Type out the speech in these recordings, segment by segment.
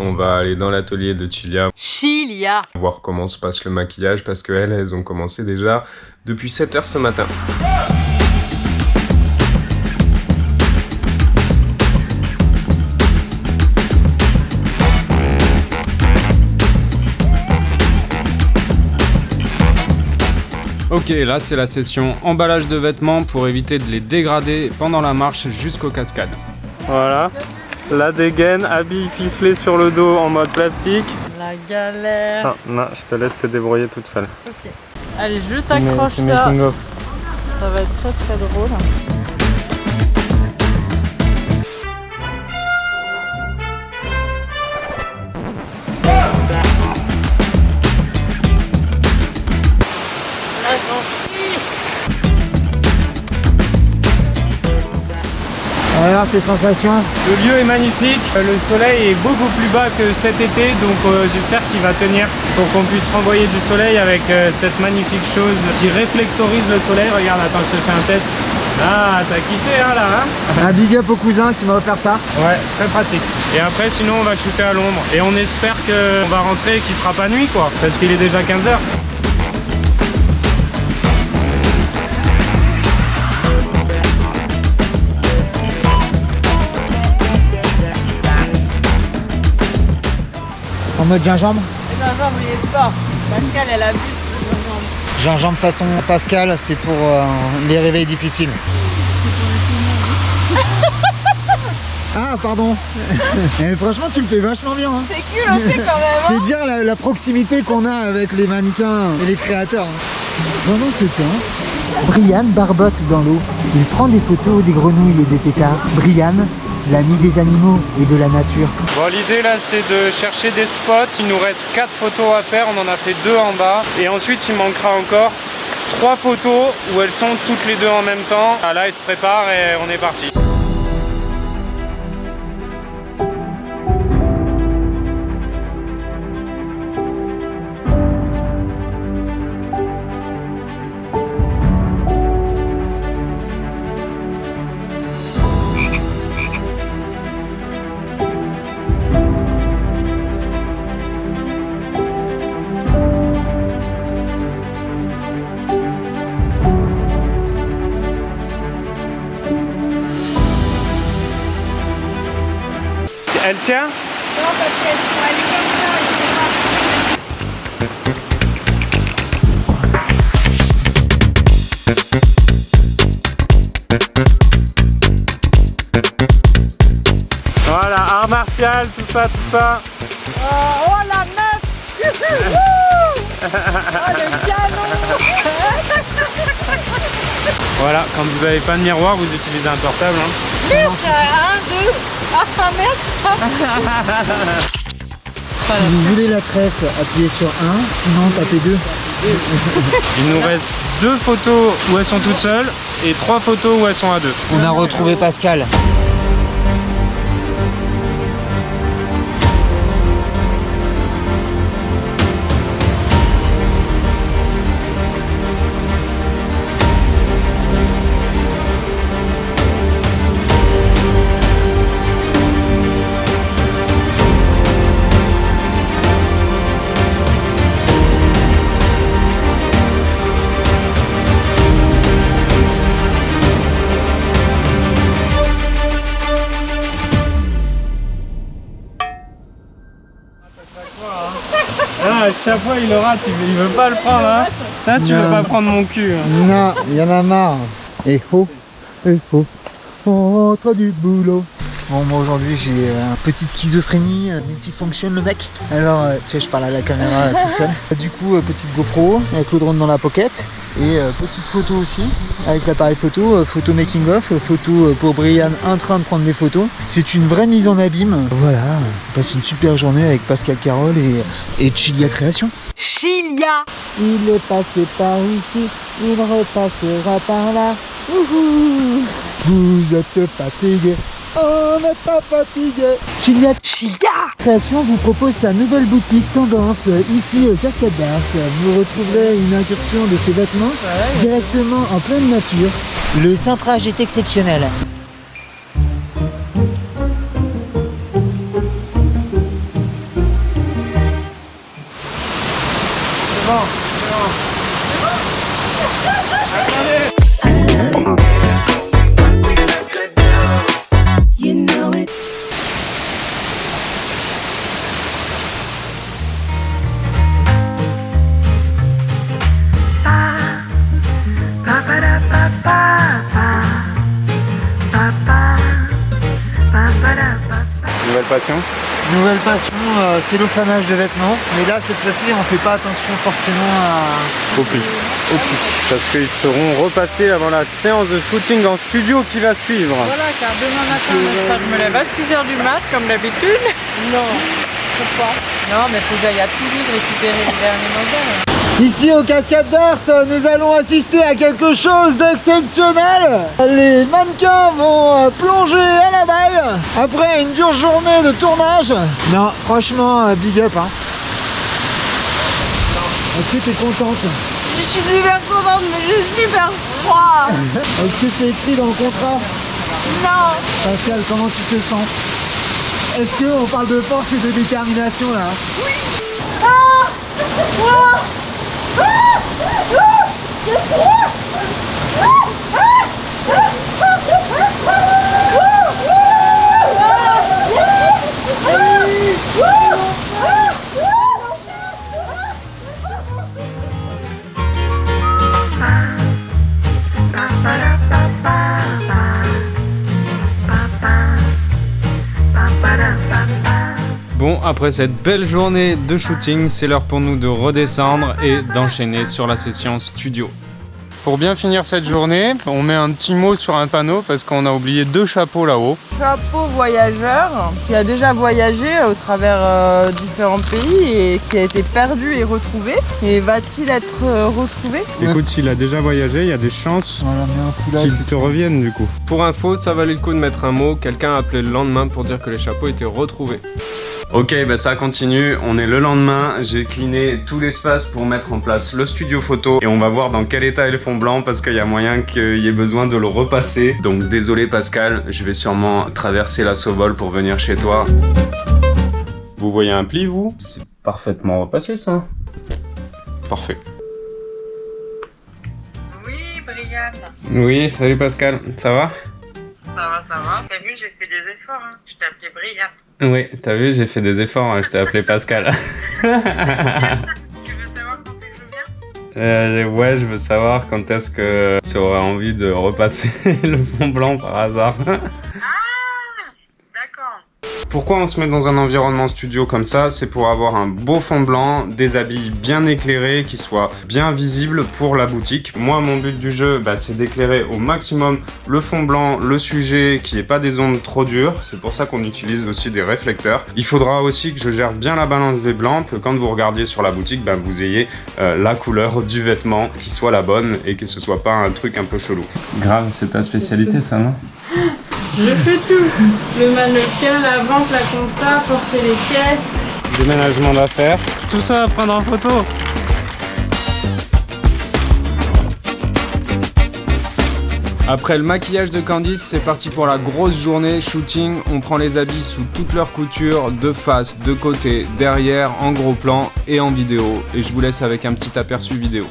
on va aller dans l'atelier de Chilia. Chilia. Voir comment se passe le maquillage parce qu'elles ont commencé déjà depuis 7 h ce matin. Ok, là c'est la session emballage de vêtements pour éviter de les dégrader pendant la marche jusqu'aux cascades. Voilà, la dégaine, habille ficelé sur le dos en mode plastique. La galère. Non, je te laisse te débrouiller toute seule. Ok. Allez, je t'accroche ça. Ça va être très très drôle. Alors tes sensations? Le lieu est magnifique, le soleil est beaucoup plus bas que cet été, donc j'espère qu'il va tenir pour qu'on puisse renvoyer du soleil avec cette magnifique chose qui réflectorise le soleil. Regarde, attends, je te fais un test. Ah, t'as kiffé hein, là hein? Un big up au cousin qui m'a offert ça. Ouais, très pratique. Et après sinon on va shooter à l'ombre et on espère qu'on va rentrer et qu'il fera pas nuit quoi, parce qu'il est déjà 15 h. En mode gingembre? Le gingembre il est fort. Pascal elle abuse le gingembre. Gingembre façon Pascal, c'est pour les réveils difficiles. Ah pardon. Franchement tu le fais vachement bien hein. C'est culotté quand même hein. C'est dire la proximité qu'on a avec les mannequins et les créateurs. Vraiment c'est ça. Brian barbote dans l'eau. Il prend des photos des grenouilles et des têtards. Brian, l'ami des animaux et de la nature. Bon, l'idée là c'est de chercher des spots. Il nous reste 4 photos à faire, on en a fait 2 en bas et ensuite il manquera encore 3 photos où elles sont toutes les deux en même temps. Ah, là il se prépare et on est parti. Elle tient? Non parce qu'elle est comme ça. Voilà, art martial, tout ça. Oh la meuf. Oh le piano. Voilà, quand vous n'avez pas de miroir, vous utilisez un portable. Hein. Merde, 1, 2. Ah merde. Si vous voulez la tresse, appuyez sur 1, sinon tapez 2. Il nous reste 2 photos où elles sont toutes seules et 3 photos où elles sont à 2. On a retrouvé Pascal. Ah, à chaque fois il le rate, il veut pas le prendre hein. Là tu veux pas prendre mon cul hein. Non, il y en a marre. Et oh, on rentre du boulot. Bon, moi aujourd'hui j'ai une petite schizophrénie, multifonction le mec. Alors, tu sais, je parle à la caméra tout seul. Du coup, petite GoPro avec le drone dans la pocket. Et petite photo aussi avec l'appareil photo, photo making of, photo pour Brian en train de prendre des photos. C'est une vraie mise en abîme. Voilà, on passe une super journée avec Pascal Carole et Chilia Création. Chilia. Il est passé par ici, il repassera par là. Ouhou. Vous êtes fatigué, on n'est pas fatigué. Chilia Création vous propose sa nouvelle boutique Tendance, ici au Cascade d'Ars. Vous retrouverez une incursion de ses vêtements directement en pleine nature. Le cintrage est exceptionnel. Nouvelle passion? Nouvelle passion, c'est le fanage de vêtements. Mais là, cette fois-ci, on fait pas attention forcément Au pli. Parce qu'ils seront repassés avant la séance de shooting en studio qui va suivre. Voilà, car demain matin, je me lève à 6h du mat, comme d'habitude. Non, pourquoi? Non, mais faut que j'aille à Toulouse récupérer les derniers modèles. Ici aux Cascades d'Ars, nous allons assister à quelque chose d'exceptionnel. Les mannequins vont plonger à la baille après une dure journée de tournage. Non, franchement, big up. Hein. Est-ce que tu es contente? Je suis super contente, mais j'ai super froid. Est-ce que c'est écrit dans le contrat? Non. Pascal, comment tu te sens? Est-ce qu'on parle de force et de détermination là? Oui. Ah, ah. Bon, après cette belle journée de shooting, c'est l'heure pour nous de redescendre et d'enchaîner sur la session studio. Pour bien finir cette journée, on met un petit mot sur un panneau parce qu'on a oublié 2 chapeaux là-haut. Chapeau voyageur qui a déjà voyagé au travers différents pays et qui a été perdu et retrouvé. Et va-t-il être retrouvé? Écoute, s'il a déjà voyagé, il y a des chances qu'il te revienne du coup. Pour info, ça valait le coup de mettre un mot. Quelqu'un a appelé le lendemain pour dire que les chapeaux étaient retrouvés. Ok, bah ça continue, on est le lendemain, j'ai cleané tout l'espace pour mettre en place le studio photo et on va voir dans quel état est le fond blanc parce qu'il y a moyen qu'il y ait besoin de le repasser. Donc désolé Pascal, je vais sûrement traverser la Sobol pour venir chez toi. Vous voyez un pli vous? C'est parfaitement repassé ça. Parfait. Oui, Brianne. Oui, salut Pascal, ça va? Ça va. T'as vu, j'ai fait des efforts, hein. Je t'ai appelé Brianne. Oui, t'as vu, j'ai fait des efforts, hein. Je t'ai appelé Pascal. Tu veux savoir quand c'est que je viens? Ouais, je veux savoir quand est-ce que tu auras envie de repasser le fond blanc par hasard. D'accord. Pourquoi on se met dans un environnement studio comme ça? C'est pour avoir un beau fond blanc, des habits bien éclairés, qui soient bien visibles pour la boutique. Moi, mon but du jeu, c'est d'éclairer au maximum le fond blanc, le sujet, qu'il n'y ait pas des ondes trop dures. C'est pour ça qu'on utilise aussi des réflecteurs. Il faudra aussi que je gère bien la balance des blancs, que quand vous regardiez sur la boutique, vous ayez la couleur du vêtement qui soit la bonne et que ce soit pas un truc un peu chelou. Grave, c'est ta spécialité ça, non? Je fais tout. Le mannequin, la vente, la compta, porter les pièces. Déménagement d'affaires. Tout ça à prendre en photo. Après le maquillage de Candice, c'est parti pour la grosse journée shooting. On prend les habits sous toutes leurs coutures, de face, de côté, derrière, en gros plan et en vidéo. Et je vous laisse avec un petit aperçu vidéo.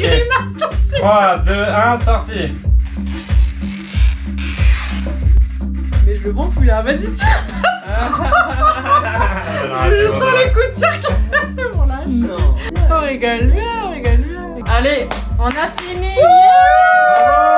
Okay. 3, 2, 1, sorti. Mais je le vends celui-là, vas-y tiens. Je sens les coups de tir qui me font là. On rigole bien. Allez, on a fini. Yeah.